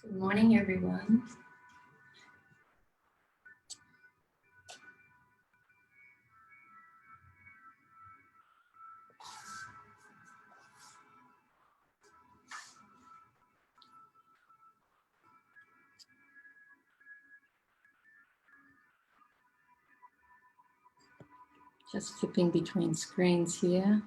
Good morning, everyone. Just flipping between screens here.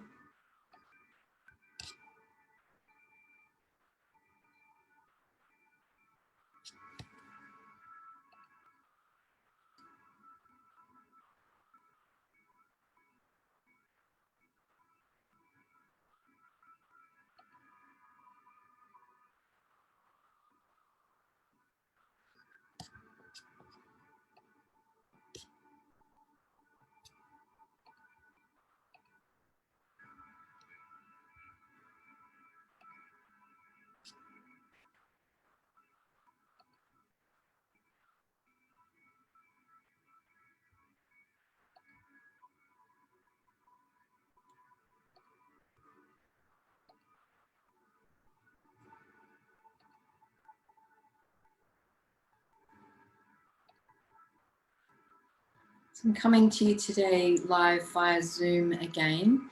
So I'm coming to you today live via Zoom again.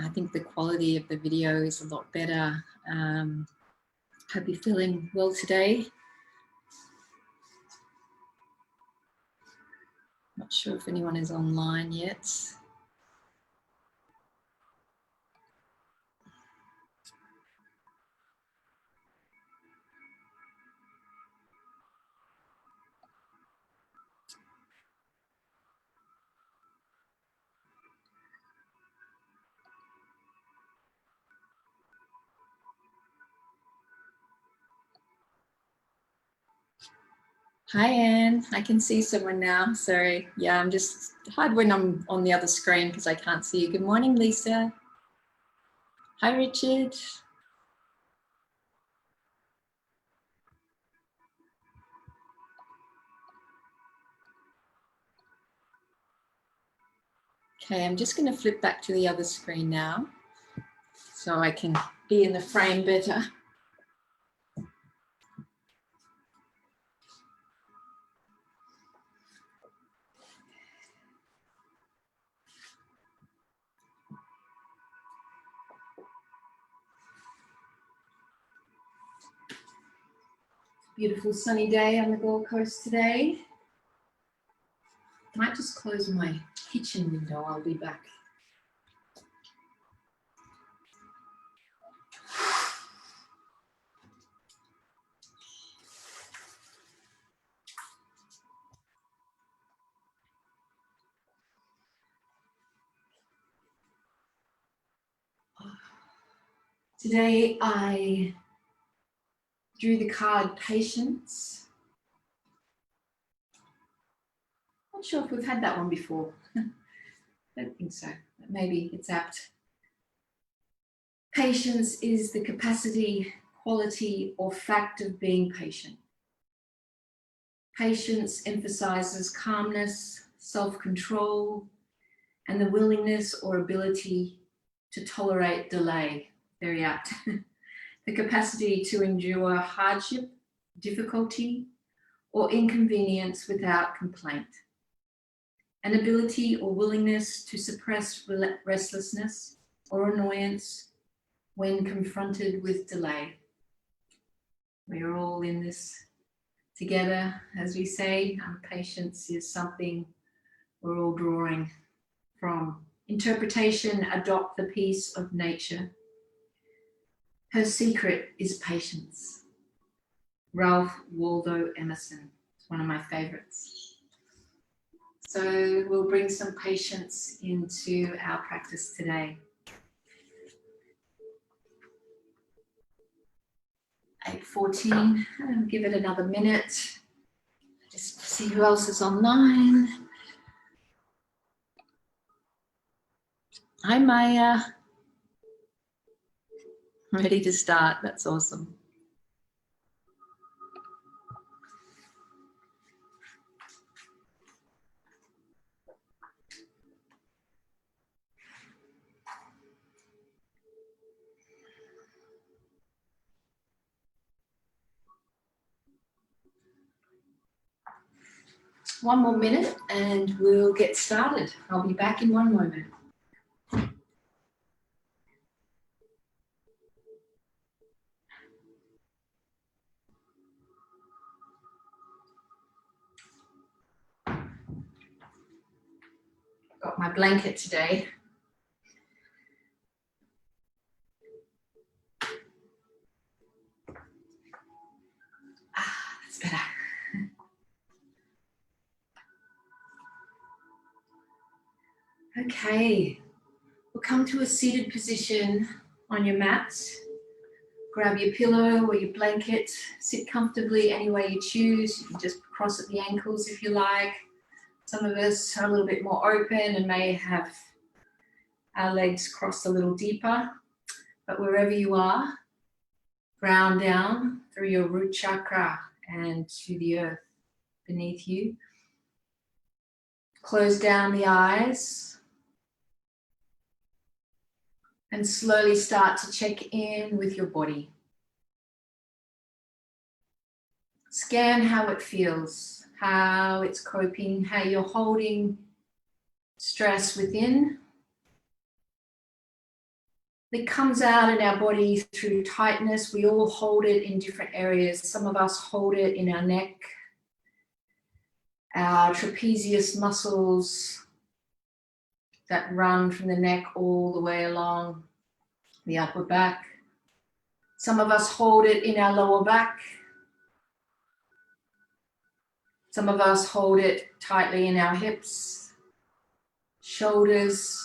I think the quality of the video is a lot better. Hope you're feeling well today. Not sure if anyone is online yet. Hi, Anne. I can see someone now. Sorry. Yeah, I'm just hard when I'm on the other screen because I can't see you. Good morning, Lisa. Hi, Richard. Okay, I'm just going to flip back to the other screen now so I can be in the frame better. Beautiful sunny day on the Gold Coast today. Might just close my kitchen window. I'll be back. Today I drew the card Patience. Not sure if we've had that one before. I don't think so, but maybe it's apt. Patience is the capacity, quality, or fact of being patient. Patience emphasizes calmness, self-control, and the willingness or ability to tolerate delay. Very apt. The capacity to endure hardship, difficulty, or inconvenience without complaint. An ability or willingness to suppress restlessness or annoyance when confronted with delay. We are all in this together, as we say. Patience is something we're all drawing from. Interpretation, adopt the peace of nature. Her secret is patience. Ralph Waldo Emerson. It's one of my favorites. So we'll bring some patience into our practice today. 8:14, I'll give it another minute. Just see who else is online. Hi, Maya. Ready to start, that's awesome. one more minute and we'll get started. I'll be back in one moment. Got my blanket today. That's better. Okay, we'll come to a seated position on your mat. Grab your pillow or your blanket, sit comfortably any way you choose. You can just cross at the ankles if you like. Some of us are a little bit more open and may have our legs crossed a little deeper, but wherever you are, ground down through your root chakra and to the earth beneath you. Close down the eyes and slowly start to check in with your body. Scan how it feels, how it's coping, how you're holding stress within. It comes out in our body through tightness. We all hold it in different areas. Some of us hold it in our neck, our trapezius muscles that run from the neck all the way along the upper back. Some of us hold it in our lower back. Some of us hold it tightly in our hips, shoulders.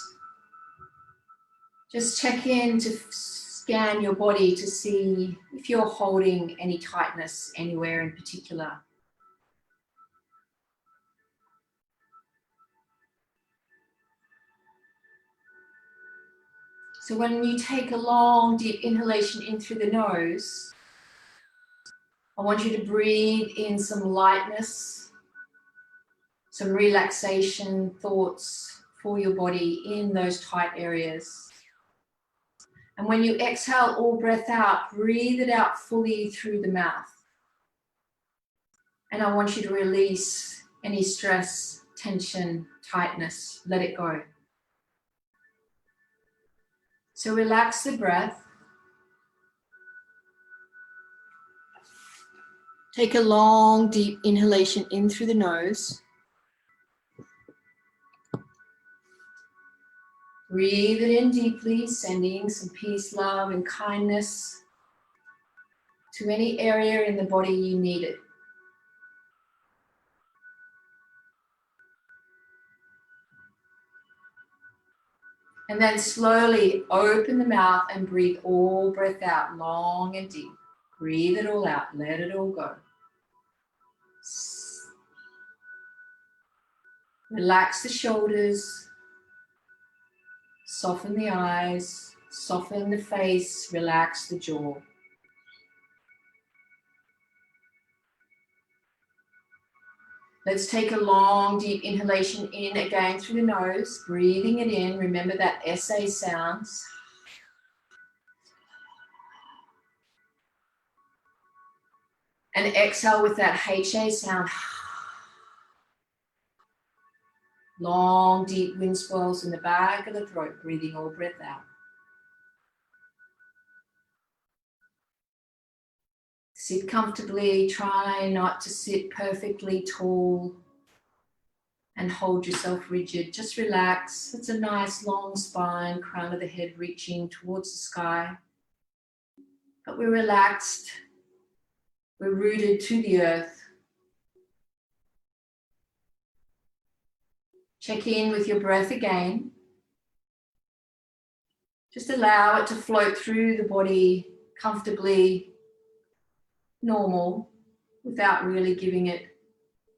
Just check in to scan your body to see if you're holding any tightness anywhere in particular. So when you take a long, deep inhalation in through the nose, I want you to breathe in some lightness, some relaxation thoughts for your body in those tight areas. And when you exhale all breath out, breathe it out fully through the mouth. And I want you to release any stress, tension, tightness. Let it go. So relax the breath. Take a long, deep inhalation in through the nose. Breathe it in deeply, sending some peace, love, and kindness to any area in the body you need it. And then slowly open the mouth and breathe all breath out, long and deep. Breathe it all out, let it all go. Relax the shoulders, soften the eyes, soften the face, relax the jaw. Let's take a long, deep inhalation in again through the nose, breathing it in. Remember that SA sounds. And exhale with that HA sound. Long, deep wind swells in the back of the throat, breathing all breath out. Sit comfortably, try not to sit perfectly tall and hold yourself rigid. Just relax. It's a nice long spine, crown of the head reaching towards the sky. But we're relaxed. We're rooted to the earth. Check in with your breath again. Just allow it to float through the body comfortably, normal, without really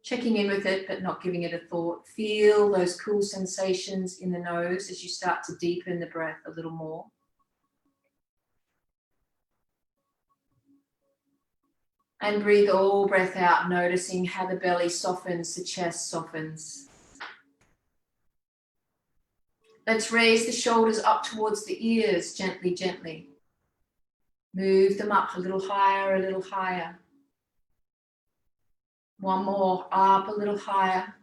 checking in with it, but not giving it a thought. Feel those cool sensations in the nose as you start to deepen the breath a little more. And breathe all breath out, noticing how the belly softens, the chest softens. Let's raise the shoulders up towards the ears, gently, gently. Move them up a little higher, a little higher. One more, up a little higher.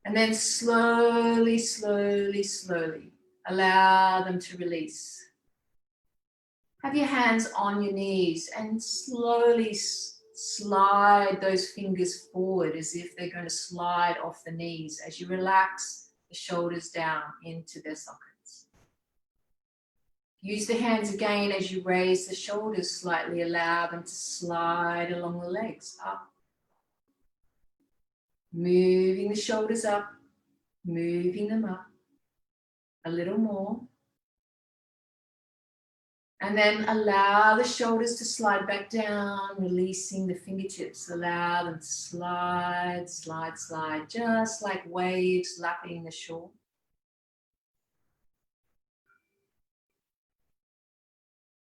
And then slowly, slowly, slowly, allow them to release. Have your hands on your knees and slowly slide those fingers forward as if they're going to slide off the knees as you relax the shoulders down into their sockets. Use the hands again as you raise the shoulders slightly, allow them to slide along the legs, up. Moving the shoulders up, moving them up. A little more. And then allow the shoulders to slide back down, releasing the fingertips. Allow them to slide, slide, slide, just like waves lapping the shore.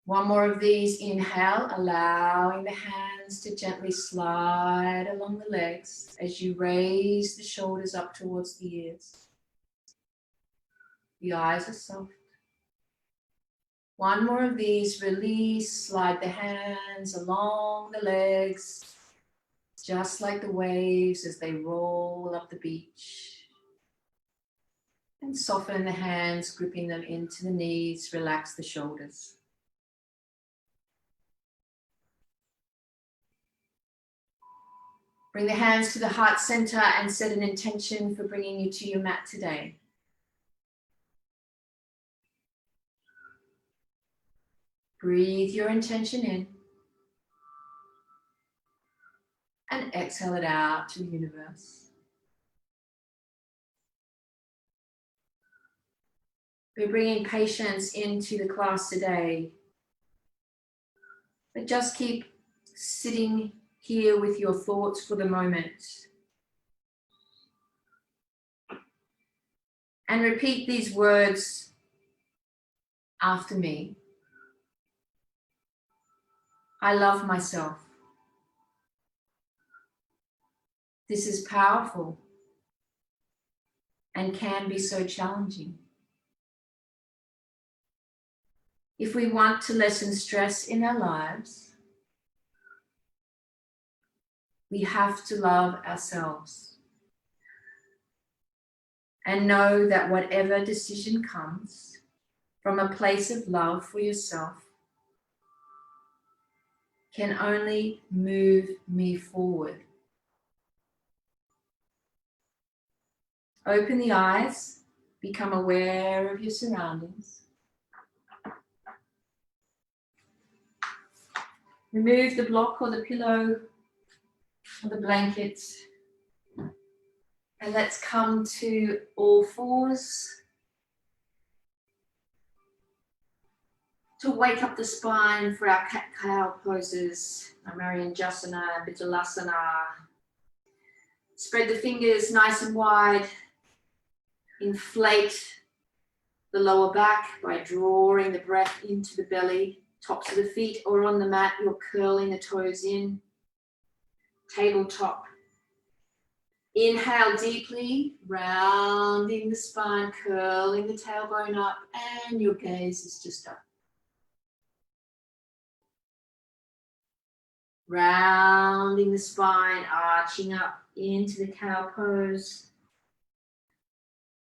One more of these. Inhale, allowing the hands to gently slide along the legs as you raise the shoulders up towards the ears. The eyes are soft. One more of these, release, slide the hands along the legs, just like the waves as they roll up the beach. And soften the hands, gripping them into the knees, relax the shoulders. Bring the hands to the heart center and set an intention for bringing you to your mat today. Breathe your intention in and exhale it out to the universe. We're bringing patience into the class today, but just keep sitting here with your thoughts for the moment. And repeat these words after me. I love myself. This is powerful and can be so challenging. If we want to lessen stress in our lives, we have to love ourselves and know that whatever decision comes from a place of love for yourself can only move me forward. Open the eyes, become aware of your surroundings. Remove the block or the pillow or the blanket. And let's come to all fours to wake up the spine for our cat-cow poses, our Marianjasana, Vitalasana. Spread the fingers nice and wide. Inflate the lower back by drawing the breath into the belly. Tops of the feet or on the mat, you're curling the toes in. Tabletop. Inhale deeply, rounding the spine, curling the tailbone up, and your gaze is just up. Rounding the spine, arching up into the cow pose.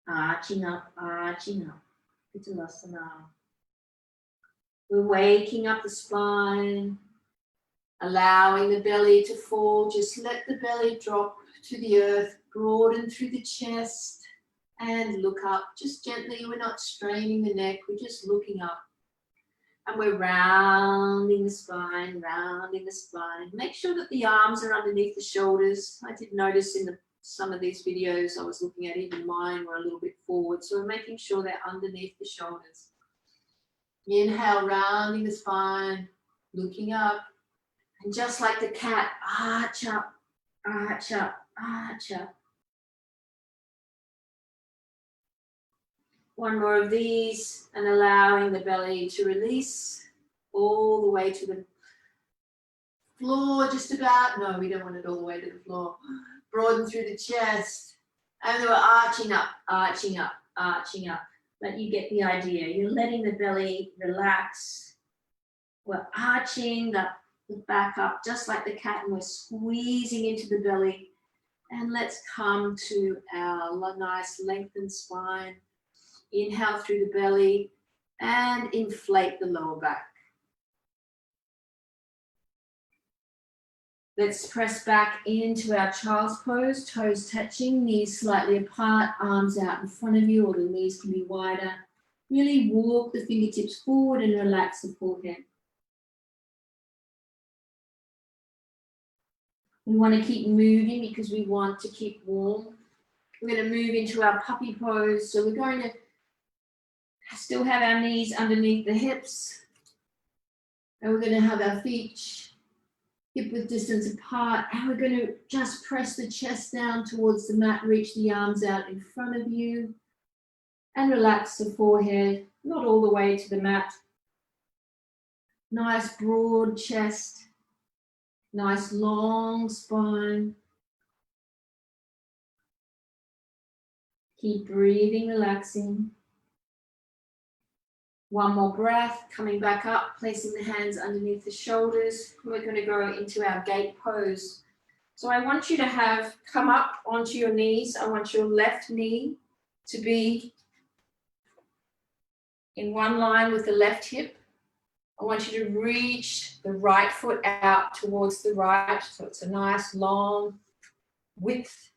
Arching up, Vitalasana. We're waking up the spine, allowing the belly to fall. Just let the belly drop to the earth, broaden through the chest, and look up. Just gently, we're not straining the neck, we're just looking up. And we're rounding the spine, rounding the spine. Make sure that the arms are underneath the shoulders. I did notice in some of these videos I was looking at, even mine were a little bit forward. So we're making sure they're underneath the shoulders. Inhale, rounding the spine, looking up. And just like the cat, arch up, arch up, arch up. One more of these, and allowing the belly to release all the way to the floor, just about. No, we don't want it all the way to the floor. Broaden through the chest. And we're arching up, arching up, arching up. But you get the idea. You're letting the belly relax. We're arching up, the back up, just like the cat, and we're squeezing into the belly. And let's come to our nice lengthened spine. Inhale through the belly and inflate the lower back. Let's press back into our child's pose, toes touching, knees slightly apart, arms out in front of you, or the knees can be wider. Really walk the fingertips forward and relax the forehead. We want to keep moving because we want to keep warm. We're going to move into our puppy pose. So we're going to still have our knees underneath the hips. And we're going to have our feet hip width distance apart. And we're going to just press the chest down towards the mat. Reach the arms out in front of you. And relax the forehead, not all the way to the mat. Nice broad chest. Nice long spine. Keep breathing, relaxing. One more breath, coming back up, placing the hands underneath the shoulders. We're going to go into our gate pose. So I want you to come up onto your knees. I want your left knee to be in one line with the left hip. I want you to reach the right foot out towards the right, so it's a nice long width.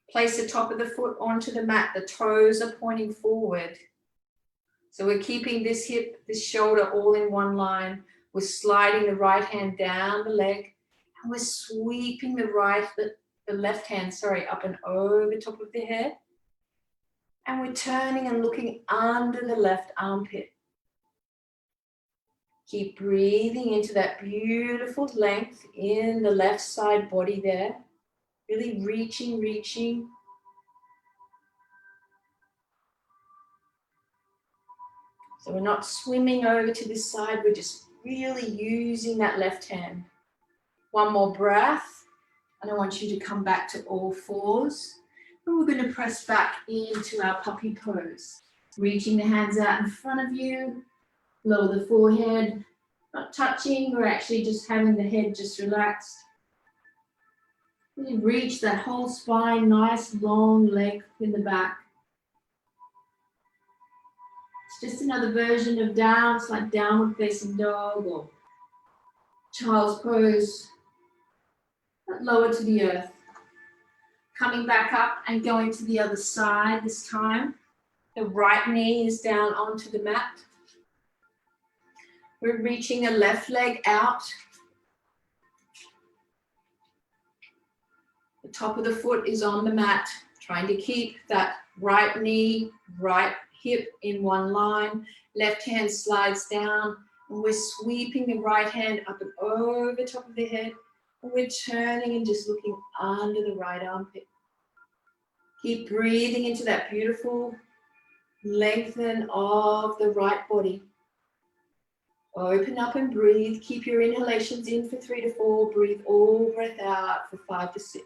Place the top of the foot onto the mat. The toes are pointing forward. So we're keeping this hip, this shoulder all in one line. We're sliding the right hand down the leg, and we're sweeping the left hand, up and over the top of the head. And we're turning and looking under the left armpit. Keep breathing into that beautiful length in the left side body there. Really reaching. So we're not swimming over to this side, we're just really using that left hand. One more breath, and I want you to come back to all fours. And we're going to press back into our puppy pose. Reaching the hands out in front of you, lower the forehead, not touching, we're actually just having the head just relaxed. Really reach that whole spine, nice long leg in the back. It's just another version of down. It's like downward facing dog or child's pose, but lower to the earth. Coming back up and going to the other side this time. The right knee is down onto the mat. We're reaching the left leg out. The top of the foot is on the mat, trying to keep that right knee, right hip in one line. Left hand slides down, and we're sweeping the right hand up and over top of the head. And we're turning and just looking under the right armpit. Keep breathing into that beautiful lengthen of the right body. Open up and breathe. Keep your inhalations in for 3 to 4. Breathe all breath out for 5 to 6.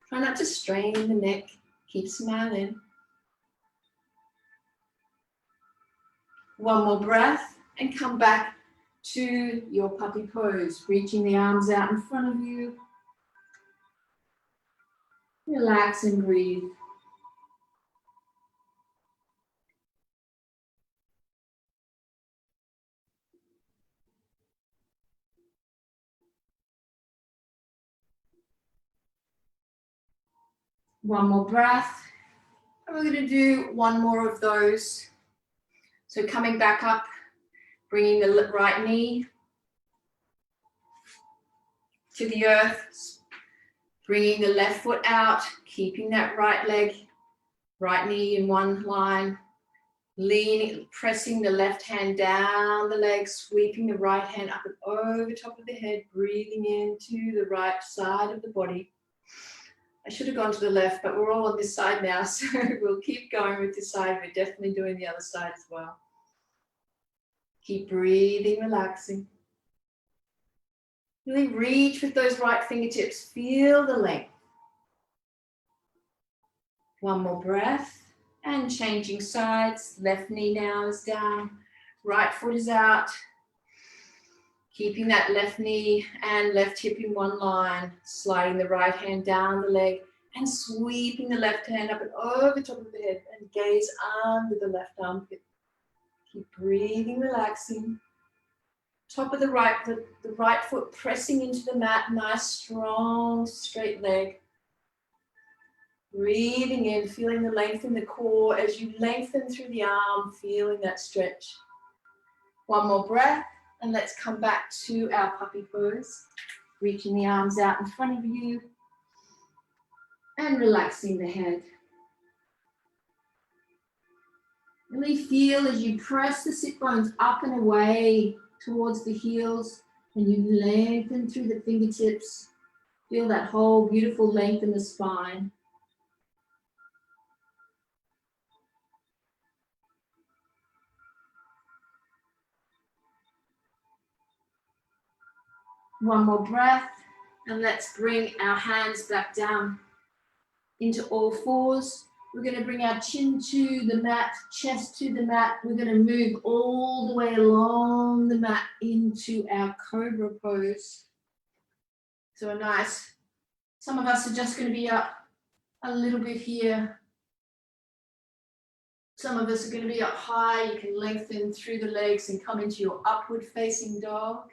Try not to strain the neck. Keep smiling. One more breath and come back to your puppy pose. Reaching the arms out in front of you. Relax and breathe. One more breath. And we're going to do one more of those. So coming back up, bringing the right knee to the earth, bringing the left foot out, keeping that right leg, right knee in one line, leaning, pressing the left hand down the leg, sweeping the right hand up and over top of the head, breathing into the right side of the body. I should have gone to the left, but we're all on this side now, so we'll keep going with this side. We're definitely doing the other side as well. Keep breathing, relaxing. Really reach with those right fingertips. Feel the length. One more breath and changing sides. Left knee now is down. Right foot is out. Keeping that left knee and left hip in one line, sliding the right hand down the leg and sweeping the left hand up and over top of the head and gaze under the left armpit. Keep breathing, relaxing. Top of the right foot pressing into the mat, nice, strong, straight leg. Breathing in, feeling the length in the core as you lengthen through the arm, feeling that stretch. One more breath, and let's come back to our puppy pose. Reaching the arms out in front of you and relaxing the head. Really feel as you press the sit bones up and away towards the heels and you lengthen through the fingertips. Feel that whole beautiful length in the spine. One more breath, and let's bring our hands back down into all fours. We're going to bring our chin to the mat, chest to the mat. We're going to move all the way along the mat into our cobra pose. So nice. Some of us are just going to be up a little bit here. Some of us are going to be up high. You can lengthen through the legs and come into your upward facing dog.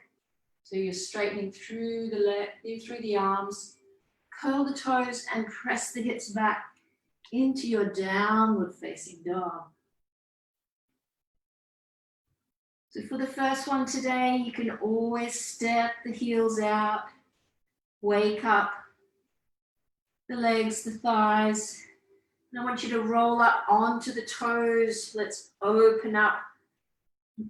So you're straightening through the arms. Curl the toes and press the hips back into your downward facing dog. So for the first one today, you can always step the heels out, wake up the legs, the thighs. And I want you to roll up onto the toes. Let's open up.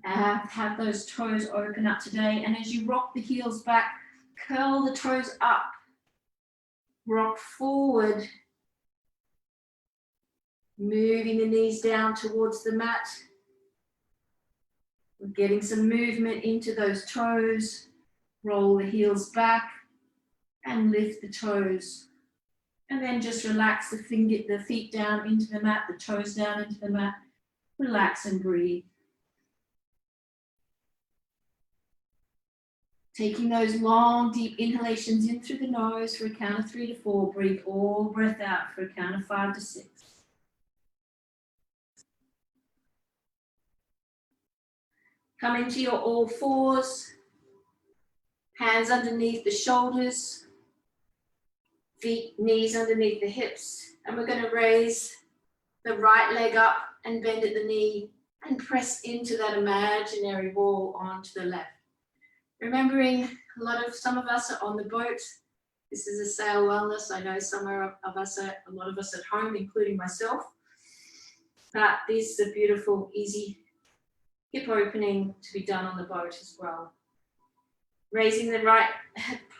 Have those toes open up today. And as you rock the heels back, curl the toes up. Rock forward. Moving the knees down towards the mat. We're getting some movement into those toes. Roll the heels back and lift the toes. And then just relax the feet down into the mat, the toes down into the mat. Relax and breathe. Taking those long, deep inhalations in through the nose for a count of 3 to 4. Breathe all breath out for a count of 5 to 6. Come into your all fours. Hands underneath the shoulders. Feet, knees underneath the hips. And we're going to raise the right leg up and bend at the knee and press into that imaginary wall onto the left. Remembering some of us are on the boat. This is a sail wellness. I know a lot of us at home, including myself. But this is a beautiful, easy hip opening to be done on the boat as well. Raising the right,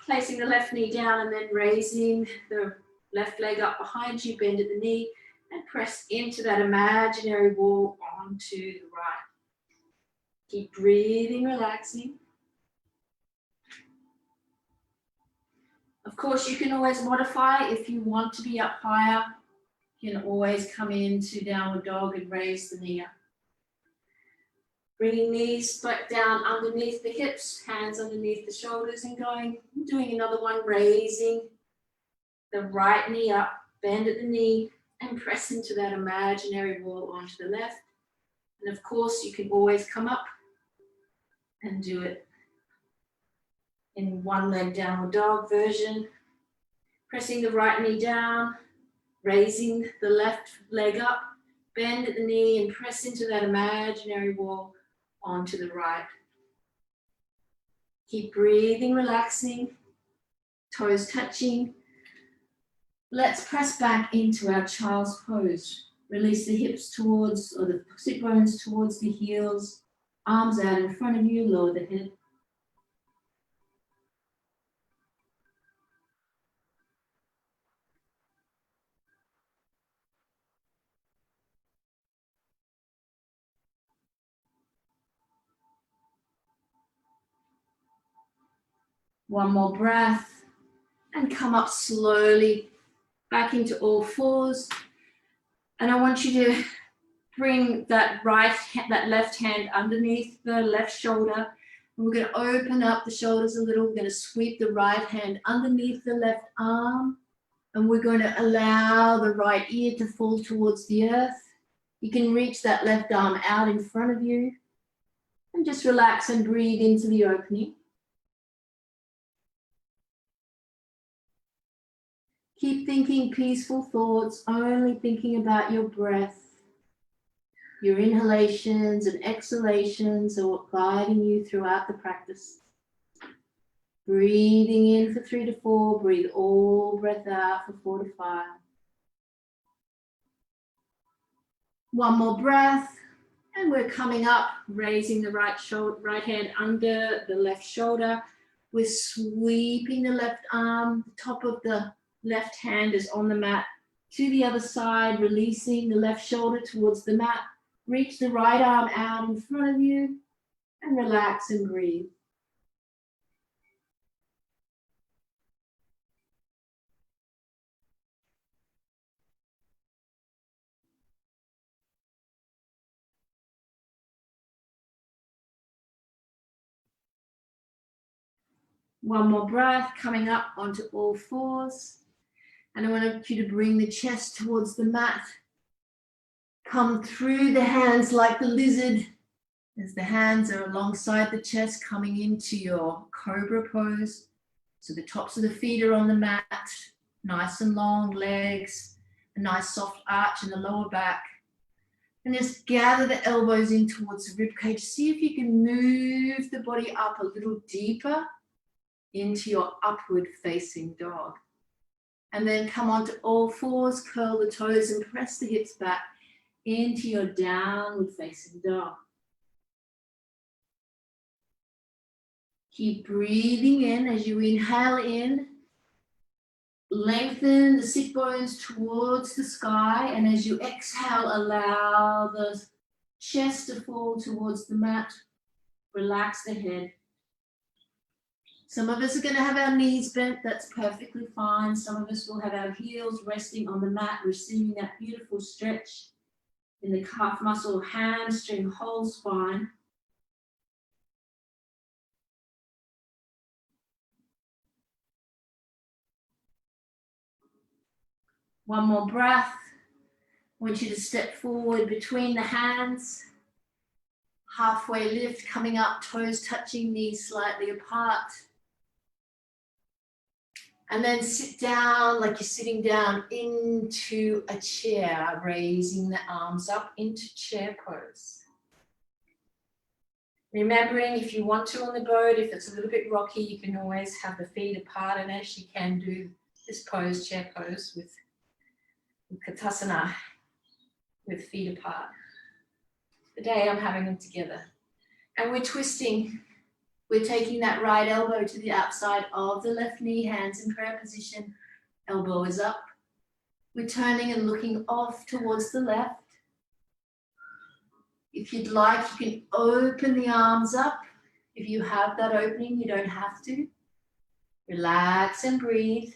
placing the left knee down and then raising the left leg up behind you, bend at the knee and press into that imaginary wall onto the right. Keep breathing, relaxing. Of course, you can always modify if you want to be up higher. You can always come into downward dog and raise the knee up. Bringing knees back down underneath the hips, hands underneath the shoulders and doing another one, raising the right knee up, bend at the knee and press into that imaginary wall onto the left. And of course, you can always come up and do it in one leg downward dog version. Pressing the right knee down, raising the left leg up, bend at the knee and press into that imaginary wall onto the right. Keep breathing, relaxing, toes touching. Let's press back into our child's pose. Release the hips towards, or the sit bones towards the heels, arms out in front of you, lower the head. One more breath and come up slowly back into all fours. And I want you to bring that left hand underneath the left shoulder We're going to open up the shoulders a little. We're going to sweep the right hand underneath the left arm. And we're going to allow the right ear to fall towards the earth. You can reach that left arm out in front of you. And just relax and breathe into the opening. Keep thinking peaceful thoughts, only thinking about your breath. Your inhalations and exhalations are what guiding you throughout the practice. Breathing in for 3 to 4, breathe all breath out for 4 to 5. One more breath, and we're coming up, raising the right hand under the left shoulder. We're sweeping the left arm, the top of the left hand is on the mat to the other side, releasing the left shoulder towards the mat. Reach the right arm out in front of you and relax and breathe. One more breath, coming up onto all fours. And I want you to bring the chest towards the mat. Come through the hands like the lizard as the hands are alongside the chest, coming into your cobra pose. So the tops of the feet are on the mat, nice and long legs, a nice soft arch in the lower back. And just gather the elbows in towards the ribcage. See if you can move the body up a little deeper into your upward facing dog. And then come onto all fours, curl the toes and press the hips back into your downward facing dog. Keep breathing in as you inhale in. Lengthen the sit bones towards the sky, and as you exhale, allow the chest to fall towards the mat. Relax the head. Some of us are going to have our knees bent. That's perfectly fine. Some of us will have our heels resting on the mat, receiving that beautiful stretch in the calf muscle, hamstring, whole spine. One more breath. I want you to step forward between the hands. Halfway lift, coming up, toes touching, knees slightly apart. And then sit down like you're sitting down into a chair, raising the arms up into chair pose. Remembering, if you want to on the boat, if it's a little bit rocky, you can always have the feet apart, and as you can do this pose, chair pose, with Katasana, with feet apart. Today I'm having them together. And we're twisting. We're taking that right elbow to the outside of the left knee, hands in prayer position, elbow is up. We're turning and looking off towards the left. If you'd like, you can open the arms up. If you have that opening, you don't have to. Relax and breathe.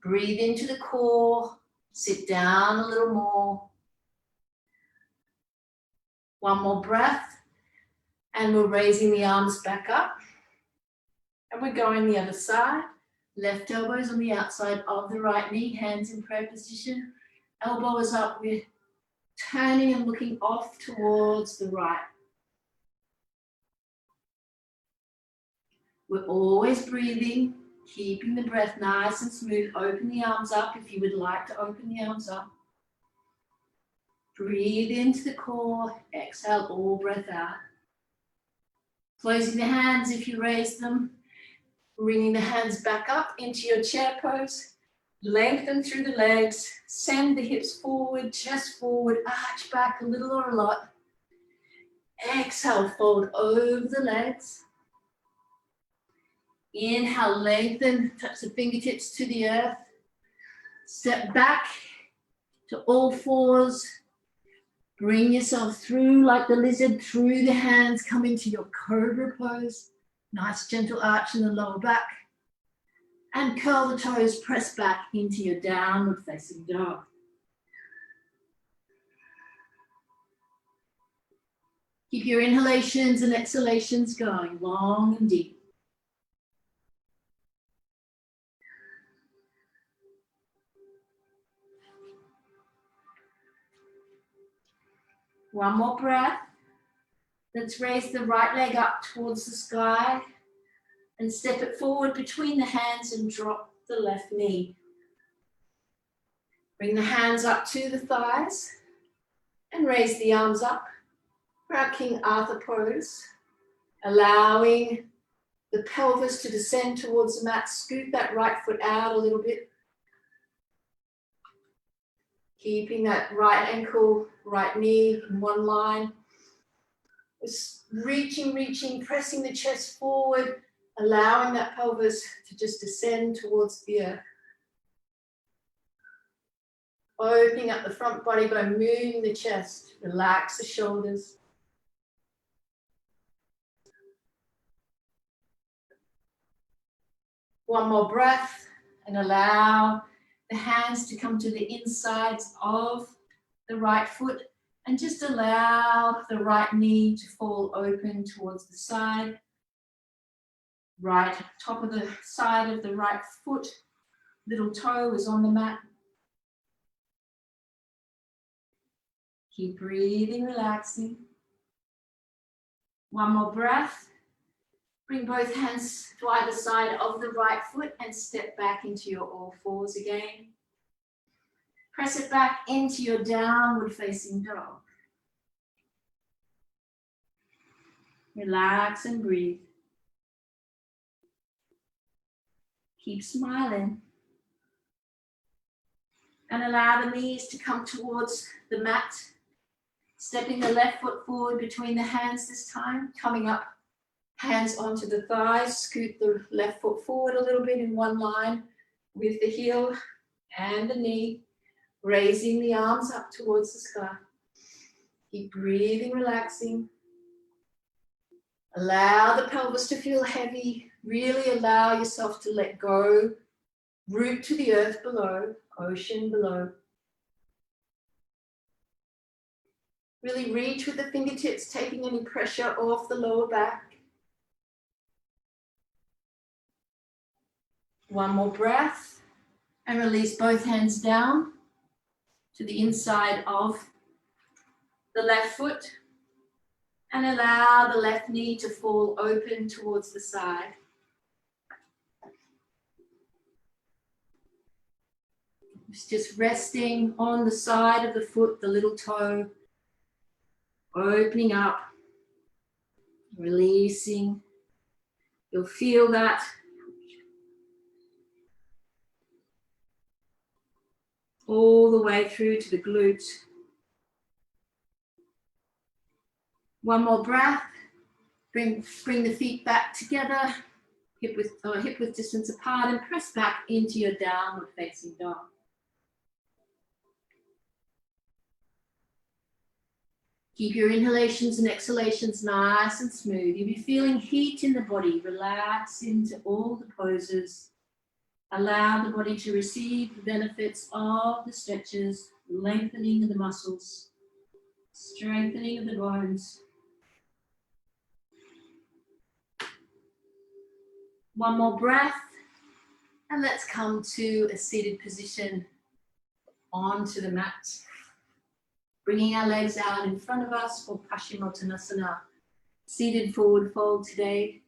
Breathe into the core. Sit down a little more. One more breath. And we're raising the arms back up. And we're going the other side. Left elbows on the outside of the right knee, hands in prayer position. Elbow is up. We're turning and looking off towards the right. We're always breathing, keeping the breath nice and smooth. Open the arms up if you would like to open the arms up. Breathe into the core. Exhale all breath out. Closing the hands if you raise them. Bringing the hands back up into your chair pose. Lengthen through the legs. Send the hips forward, chest forward, arch back a little or a lot. Exhale, fold over the legs. Inhale, lengthen, touch the fingertips to the earth. Step back to all fours. Bring yourself through like the lizard, through the hands, come into your cobra pose. Nice gentle arch in the lower back. And curl the toes, press back into your downward facing dog. Keep your inhalations and exhalations going long and deep. One more breath. Let's raise the right leg up towards the sky and step it forward between the hands and drop the left knee. Bring the hands up to the thighs and raise the arms up for our King Arthur pose, allowing the pelvis to descend towards the mat. Scoot that right foot out a little bit. Keeping that right ankle, right knee in one line. Just reaching, pressing the chest forward, allowing that pelvis to just descend towards the earth. Opening up the front body by moving the chest. Relax the shoulders. One more breath and allow the hands to come to the insides of the right foot and just allow the right knee to fall open towards the side. Right top of the side of the right foot, little toe is on the mat. Keep breathing, relaxing. One more breath. Bring both hands to either side of the right foot and step back into your all fours again. Press it back into your downward facing dog. Relax and breathe. Keep smiling. And allow the knees to come towards the mat. Stepping the left foot forward between the hands this time, coming up. Hands onto the thighs, scoot the left foot forward a little bit in one line with the heel and the knee, raising the arms up towards the sky. Keep breathing, relaxing. Allow the pelvis to feel heavy. Really allow yourself to let go. Root to the earth below, ocean below. Really reach with the fingertips, taking any pressure off the lower back. One more breath and release both hands down to the inside of the left foot and allow the left knee to fall open towards the side. It's just resting on the side of the foot, the little toe, opening up, releasing. You'll feel that all the way through to the glutes. One more breath. Bring the feet back together, hip width distance apart, and press back into your downward facing dog. Keep your inhalations and exhalations nice and smooth. You'll be feeling heat in the body. Relax into all the poses. Allow the body to receive the benefits of the stretches, lengthening of the muscles, strengthening of the bones. One more breath, and let's come to a seated position onto the mat. Bringing our legs out in front of us for Paschimottanasana, seated forward fold today.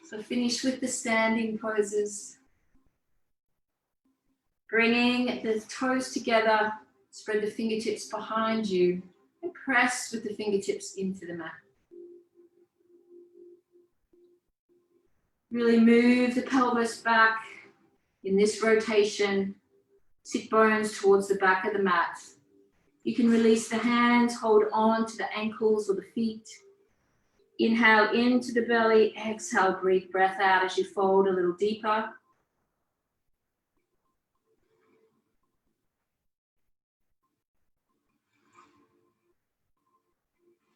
So finish with the standing poses. Bringing the toes together, spread the fingertips behind you and press with the fingertips into the mat. Really move the pelvis back in this rotation. Sit bones towards the back of the mat. You can release the hands, hold on to the ankles or the feet. Inhale into the belly, exhale, breathe breath out as you fold a little deeper.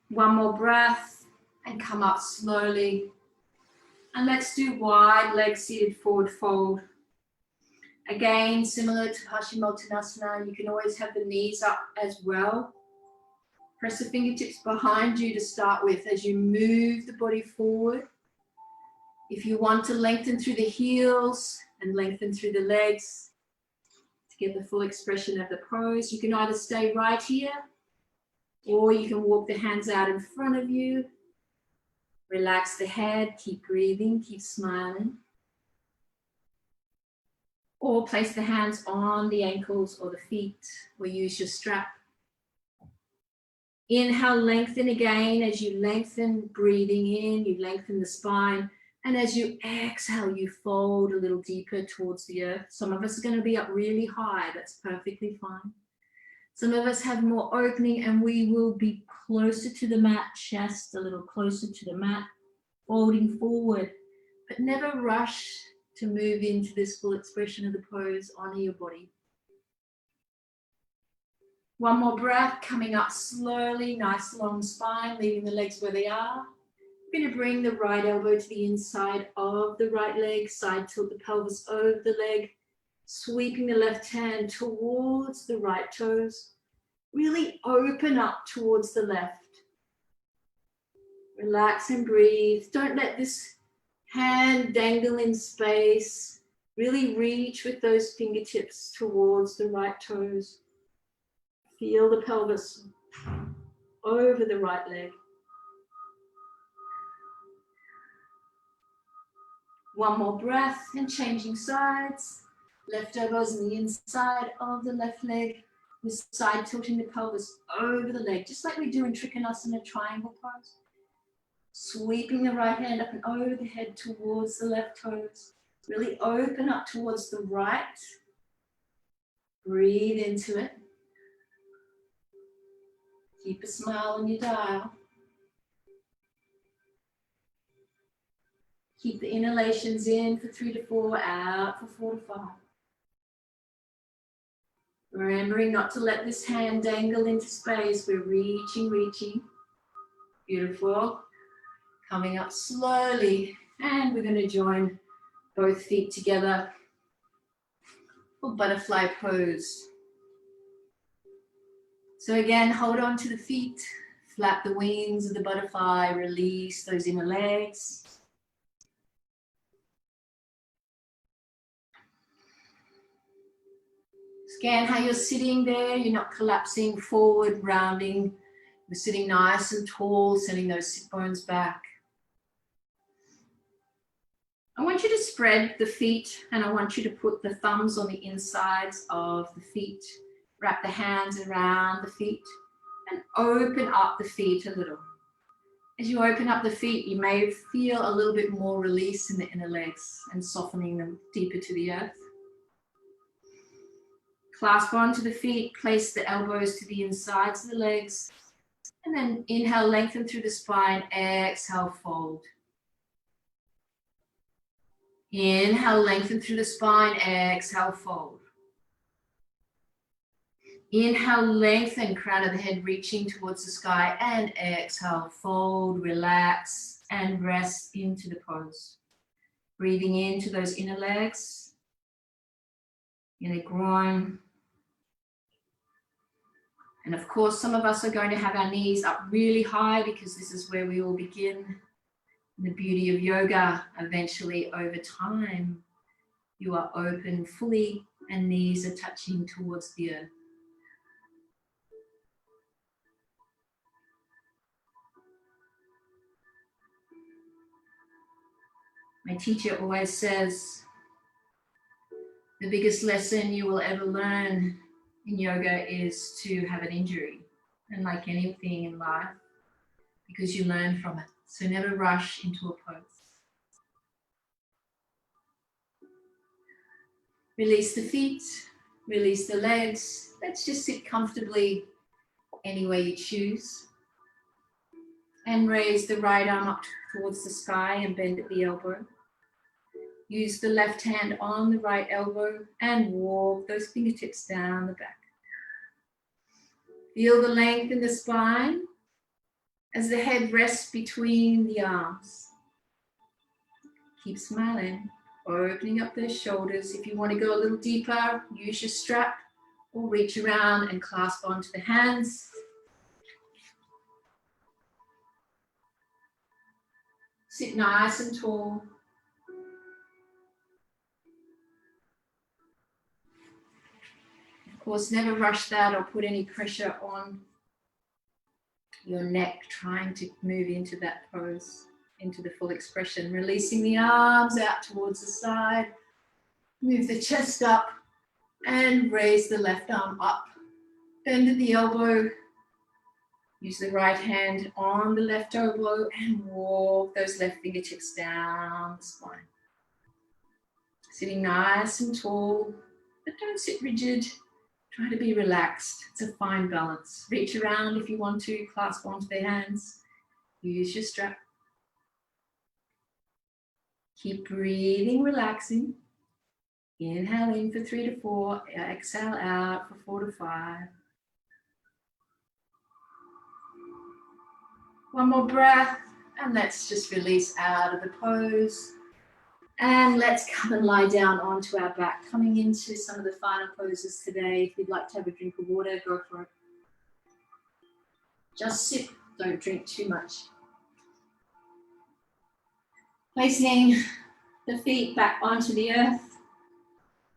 One more breath and come up slowly. And let's do wide leg seated forward fold. Again, similar to Paschimottanasana, you can always have the knees up as well. Press the fingertips behind you to start with as you move the body forward. If you want to lengthen through the heels and lengthen through the legs to get the full expression of the pose, you can either stay right here or you can walk the hands out in front of you. Relax the head, keep breathing, keep smiling. Or place the hands on the ankles or the feet, or use your strap. Inhale, lengthen again. As you lengthen, breathing in, you lengthen the spine. And as you exhale, you fold a little deeper towards the earth. Some of us are going to be up really high. That's perfectly fine. Some of us have more opening and we will be closer to the mat, chest a little closer to the mat, folding forward. But never rush to move into this full expression of the pose. Honor your body. One more breath, coming up slowly, nice long spine, leaving the legs where they are. We're going to bring the right elbow to the inside of the right leg, side tilt the pelvis over the leg, sweeping the left hand towards the right toes. Really open up towards the left. Relax and breathe. Don't let this hand dangle in space. Really reach with those fingertips towards the right toes. Feel the pelvis over the right leg. One more breath and changing sides. Left elbows on the inside of the left leg. With side tilting the pelvis over the leg, just like we do in Trikonasana triangle pose. Sweeping the right hand up and over the head towards the left toes. Really open up towards the right. Breathe into it. Keep a smile on your dial. Keep the inhalations in for 3 to 4, out for 4 to 5. Remembering not to let this hand dangle into space. We're reaching, reaching. Beautiful. Coming up slowly, and we're going to join both feet together for butterfly pose. So again, hold on to the feet, flap the wings of the butterfly, release those inner legs. Scan how you're sitting there. You're not collapsing forward, rounding. You're sitting nice and tall, sending those sit bones back. I want you to spread the feet and I want you to put the thumbs on the insides of the feet. Wrap the hands around the feet and open up the feet a little. As you open up the feet, you may feel a little bit more release in the inner legs and softening them deeper to the earth. Clasp onto the feet, place the elbows to the insides of the legs, and then inhale, lengthen through the spine, exhale, fold. Inhale, lengthen through the spine, exhale, fold. Inhale, lengthen, crown of the head reaching towards the sky, and exhale, fold, relax, and rest into the pose. Breathing into those inner legs, inner groin. And of course, some of us are going to have our knees up really high because this is where we all begin. The beauty of yoga, eventually over time, you are open fully and knees are touching towards the earth. My teacher always says, the biggest lesson you will ever learn in yoga is to have an injury. And like anything in life, because you learn from it. So never rush into a pose. Release the feet, release the legs. Let's just sit comfortably any way you choose. And raise the right arm up towards the sky and bend at the elbow. Use the left hand on the right elbow and walk those fingertips down the back. Feel the length in the spine as the head rests between the arms. Keep smiling, opening up those shoulders. If you want to go a little deeper, use your strap or reach around and clasp onto the hands. Sit nice and tall. Of course, never rush that or put any pressure on your neck, trying to move into that pose, into the full expression. Releasing the arms out towards the side. Move the chest up and raise the left arm up. Bend at the elbow. Use the right hand on the left elbow and walk those left fingertips down the spine. Sitting nice and tall, but don't sit rigid. Try to be relaxed. It's a fine balance. Reach around if you want to, clasp onto the hands. Use your strap. Keep breathing, relaxing. Inhale in for 3 to 4. Exhale out for 4 to 5. One more breath, and let's just release out of the pose. And let's come and lie down onto our back, coming into some of the final poses today. If you'd like to have a drink of water, go for it. Just sip, don't drink too much. Placing the feet back onto the earth.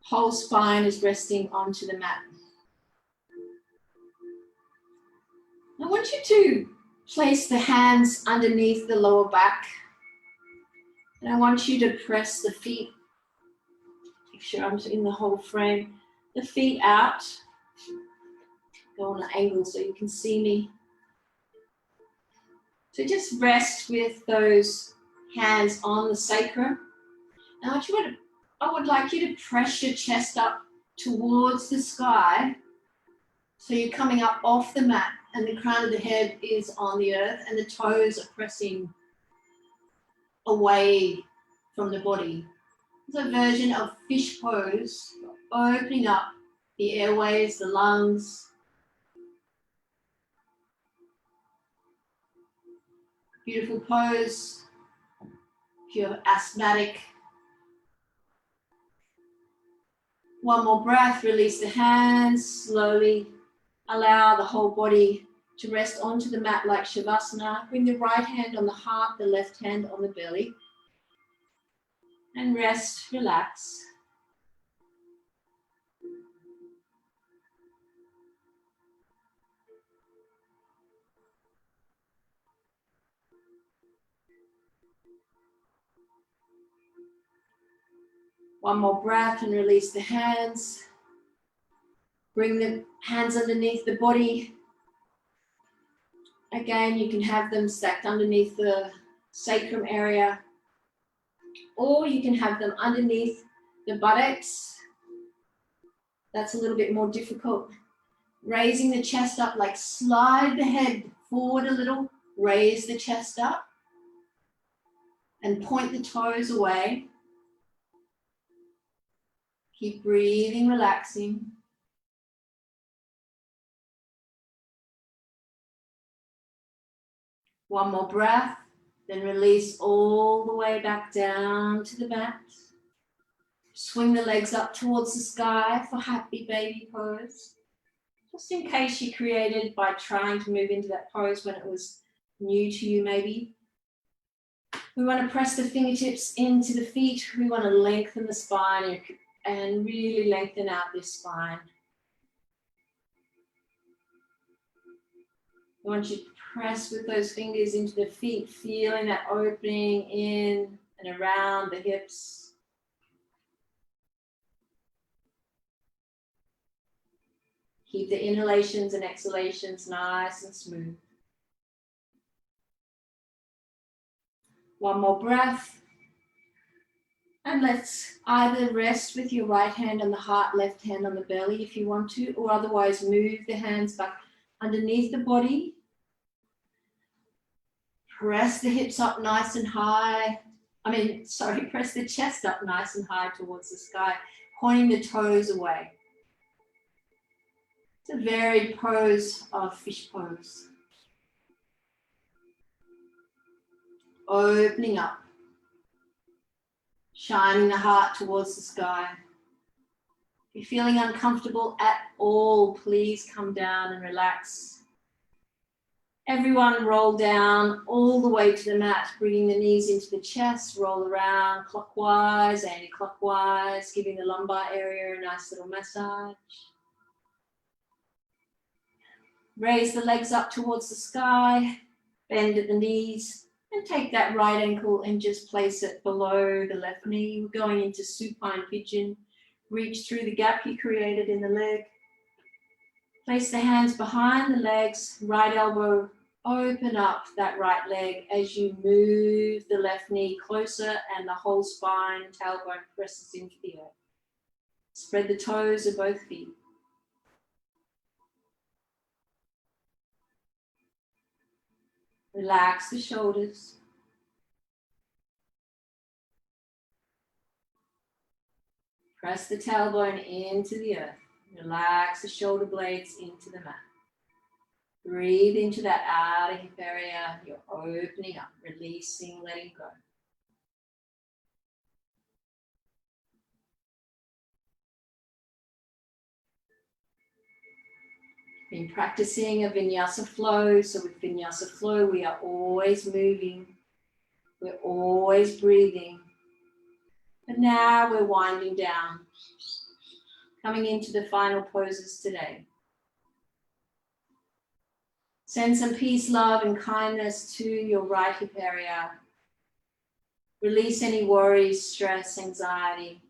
Whole spine is resting onto the mat. I want you to place the hands underneath the lower back. And I want you to press the feet, make sure I'm in the whole frame, the feet out. Go on an angle so you can see me. So just rest with those hands on the sacrum. And I would like you to press your chest up towards the sky. So you're coming up off the mat and the crown of the head is on the earth and the toes are pressing away from the body. It's a version of fish pose, opening up the airways, the lungs. Beautiful pose. If you're asthmatic. One more breath, release the hands, slowly allow the whole body to rest onto the mat like Shavasana. Bring the right hand on the heart, the left hand on the belly. And rest, relax. One more breath and release the hands. Bring the hands underneath the body. Again, you can have them stacked underneath the sacrum area, or you can have them underneath the buttocks. That's a little bit more difficult. Raising the chest up, like slide the head forward a little, raise the chest up, and point the toes away. Keep breathing, relaxing. One more breath, then release all the way back down to the mat. Swing the legs up towards the sky for happy baby pose. Just in case you created by trying to move into that pose when it was new to you maybe. We want to press the fingertips into the feet. We want to lengthen the spine and really lengthen out this spine. I want you to press with those fingers into the feet, feeling that opening in and around the hips. Keep the inhalations and exhalations nice and smooth. One more breath. And let's either rest with your right hand on the heart, left hand on the belly if you want to, or otherwise move the hands back underneath the body. Press the hips up nice and high. Press the chest up nice and high towards the sky, pointing the toes away. It's a varied pose of fish pose. Opening up. Shining the heart towards the sky. If you're feeling uncomfortable at all, please come down and relax. Everyone roll down all the way to the mat, bringing the knees into the chest, roll around clockwise, anti-clockwise, giving the lumbar area a nice little massage. Raise the legs up towards the sky, bend at the knees, and take that right ankle and just place it below the left knee. We're going into supine pigeon. Reach through the gap you created in the leg. Place the hands behind the legs, right elbow, open up that right leg as you move the left knee closer and the whole spine, tailbone presses into the earth. Spread the toes of both feet. Relax the shoulders. Press the tailbone into the earth. Relax the shoulder blades into the mat. Breathe into that outer hip area. You're opening up, releasing, letting go. Been practicing a vinyasa flow. So with vinyasa flow, we are always moving. We're always breathing. But now we're winding down, coming into the final poses today. Send some peace, love, and kindness to your right hip area. Release any worries, stress, anxiety.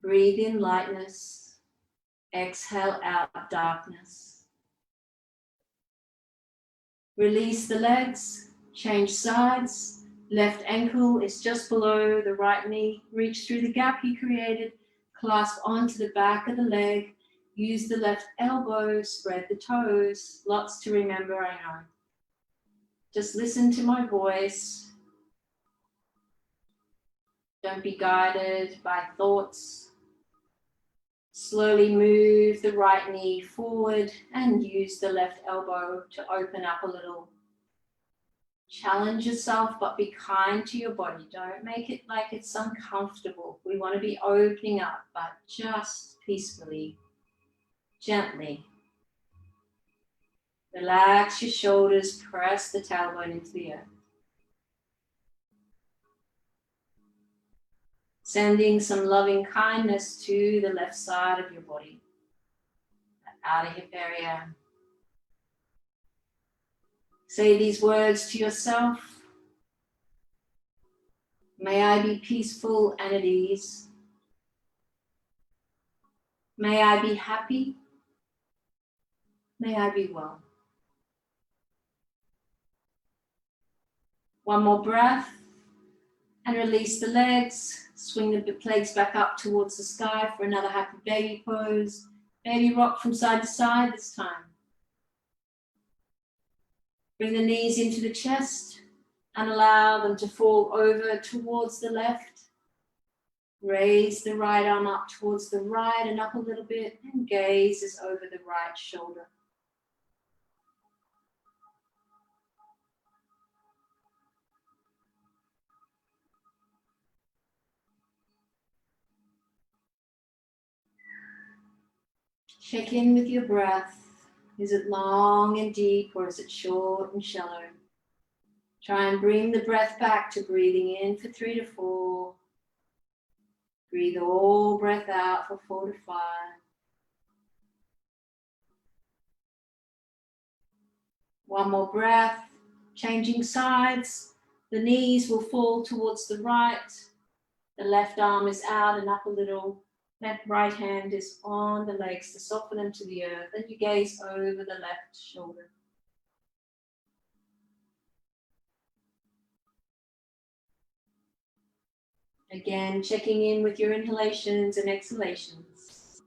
Breathe in lightness. Exhale out darkness. Release the legs. Change sides. Left ankle is just below the right knee. Reach through the gap you created. Clasp onto the back of the leg. Use the left elbow. Spread the toes. Lots to remember, I know. Just listen to my voice. Don't be guided by thoughts. Slowly move the right knee forward and use the left elbow to open up a little. Challenge yourself, but be kind to your body. Don't make it like it's uncomfortable. We want to be opening up, but just peacefully, gently. Relax your shoulders, press the tailbone into the earth. Sending some loving kindness to the left side of your body, that outer hip area. Say these words to yourself. May I be peaceful and at ease. May I be happy. May I be well. One more breath and release the legs. Swing the legs back up towards the sky for another happy baby pose. Baby rock from side to side this time. Bring the knees into the chest and allow them to fall over towards the left. Raise the right arm up towards the right and up a little bit, and gaze is over the right shoulder. Check in with your breath. Is it long and deep, or is it short and shallow? Try and bring the breath back to breathing in for 3 to 4. Breathe all breath out for 4 to 5. One more breath, changing sides. The knees will fall towards the right. The left arm is out and up a little. That right hand is on the legs to soften them to the earth. And you gaze over the left shoulder. Again, checking in with your inhalations and exhalations.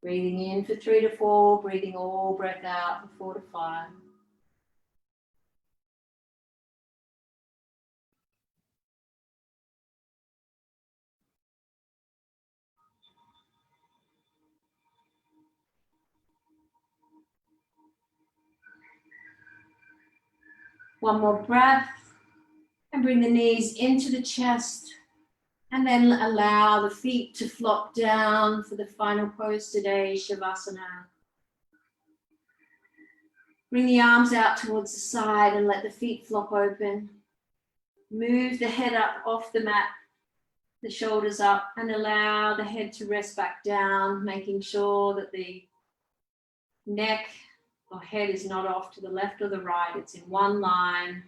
Breathing in for 3 to 4, breathing all breath out for 4 to 5. One more breath, and bring the knees into the chest, and then allow the feet to flop down for the final pose today, Shavasana. Bring the arms out towards the side and let the feet flop open. Move the head up off the mat, the shoulders up, and allow the head to rest back down, making sure that the neck or head is not off to the left or the right. It's in one line.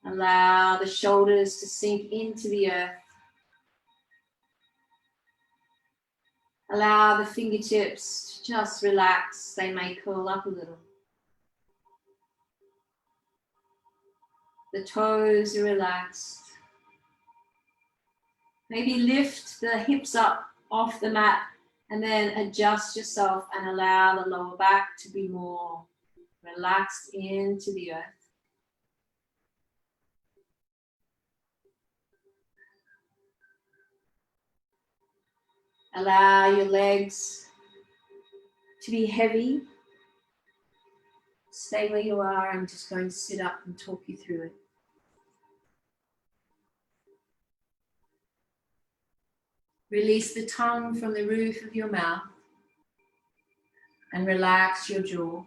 Allow the shoulders to sink into the earth. Allow the fingertips to just relax. They may curl up a little. The toes are relaxed. Maybe lift the hips up off the mat and then adjust yourself and allow the lower back to be more relaxed into the earth. Allow your legs to be heavy. Stay where you are. I'm just going to sit up and talk you through it. Release the tongue from the roof of your mouth and relax your jaw.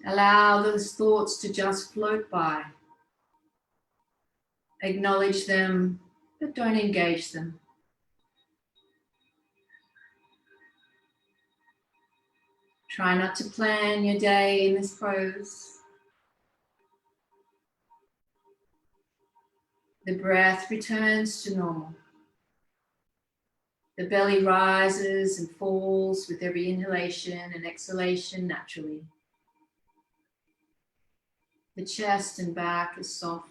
Allow those thoughts to just float by. Acknowledge them, but don't engage them. Try not to plan your day in this pose. The breath returns to normal. The belly rises and falls with every inhalation and exhalation naturally. The chest and back is soft.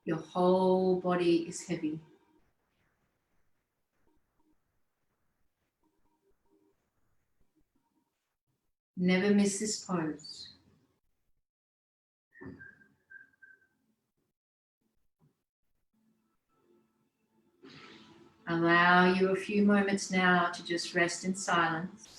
Your whole body is heavy. Never miss this pose. Allow you a few moments now to just rest in silence.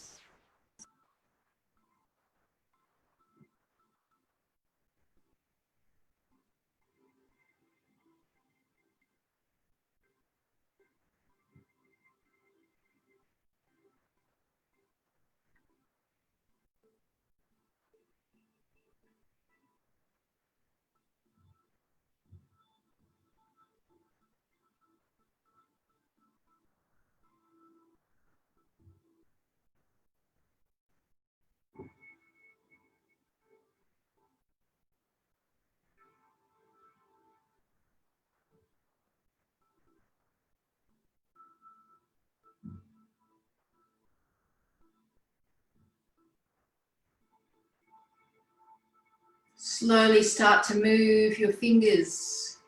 Slowly start to move your fingers.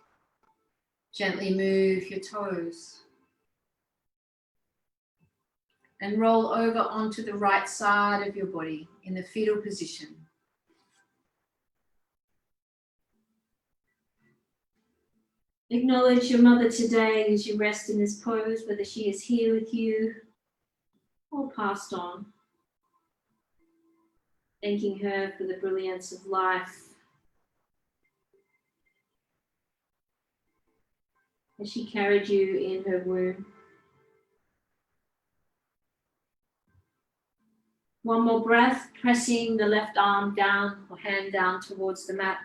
Gently move your toes. And roll over onto the right side of your body in the fetal position. Acknowledge your mother today as you rest in this pose, whether she is here with you or passed on. Thanking her for the brilliance of life as she carried you in her womb. One more breath, pressing the left arm down or hand down towards the mat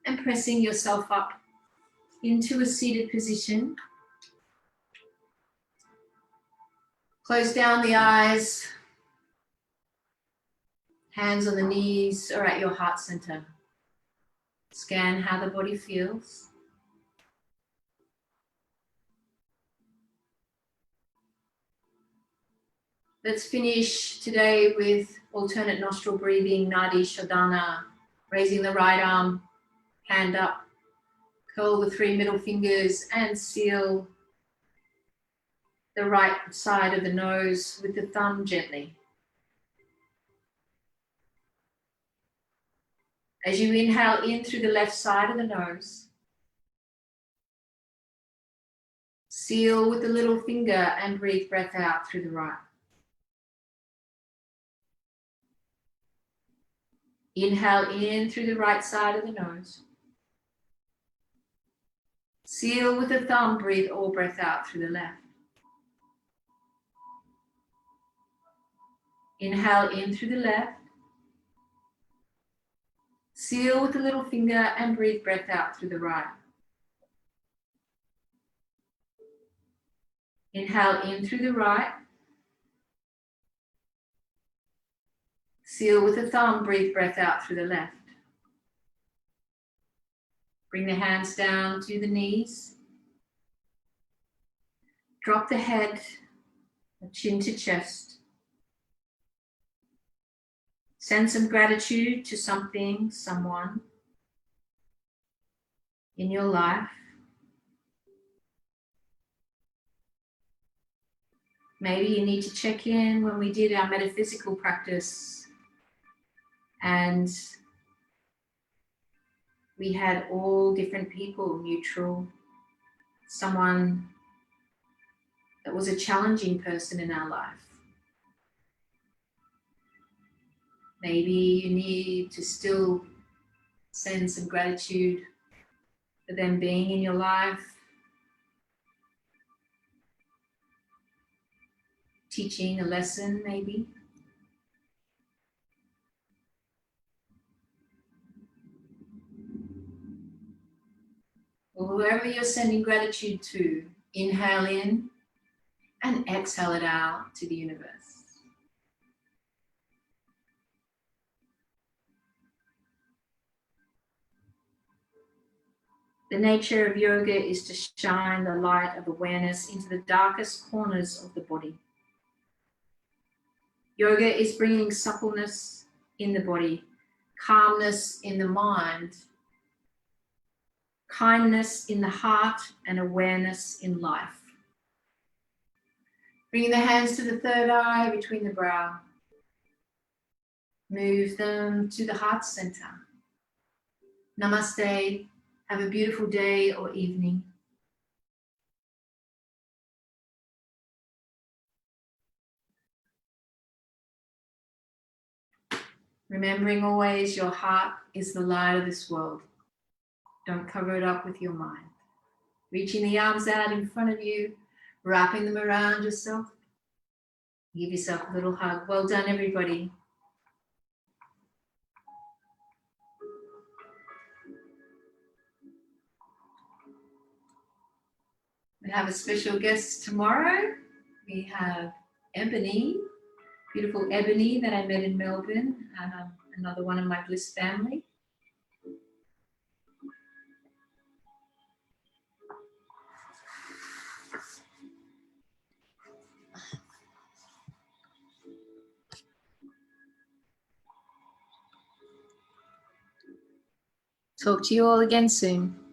and pressing yourself up into a seated position. Close down the eyes, hands on the knees or at your heart center. Scan how the body feels. Let's finish today with alternate nostril breathing, Nadi Shodhana, raising the right arm, hand up, curl the 3 middle fingers and seal the right side of the nose with the thumb gently. As you inhale in through the left side of the nose, seal with the little finger and breathe breath out through the right. Inhale in through the right side of the nose. Seal with the thumb, breathe all breath out through the left. Inhale in through the left. Seal with the little finger and breathe breath out through the right. Inhale in through the right. Seal with the thumb, breathe breath out through the left. Bring the hands down to the knees. Drop the head, chin to chest. Send some gratitude to something, someone in your life. Maybe you need to check in when we did our metaphysical practice and we had all different people, neutral, someone that was a challenging person in our life. Maybe you need to still send some gratitude for them being in your life, teaching a lesson maybe. Or whoever you're sending gratitude to, inhale in and exhale it out to the universe. The nature of yoga is to shine the light of awareness into the darkest corners of the body. Yoga is bringing suppleness in the body, calmness in the mind, kindness in the heart, and awareness in life. Bring the hands to the third eye between the brow. Move them to the heart center. Namaste. Have a beautiful day or evening. Remembering always your heart is the light of this world. Don't cover it up with your mind. Reaching the arms out in front of you, wrapping them around yourself. Give yourself a little hug. Well done, everybody. We have a special guest tomorrow. We have Ebony, beautiful Ebony that I met in Melbourne, another one of my Bliss family. Talk to you all again soon.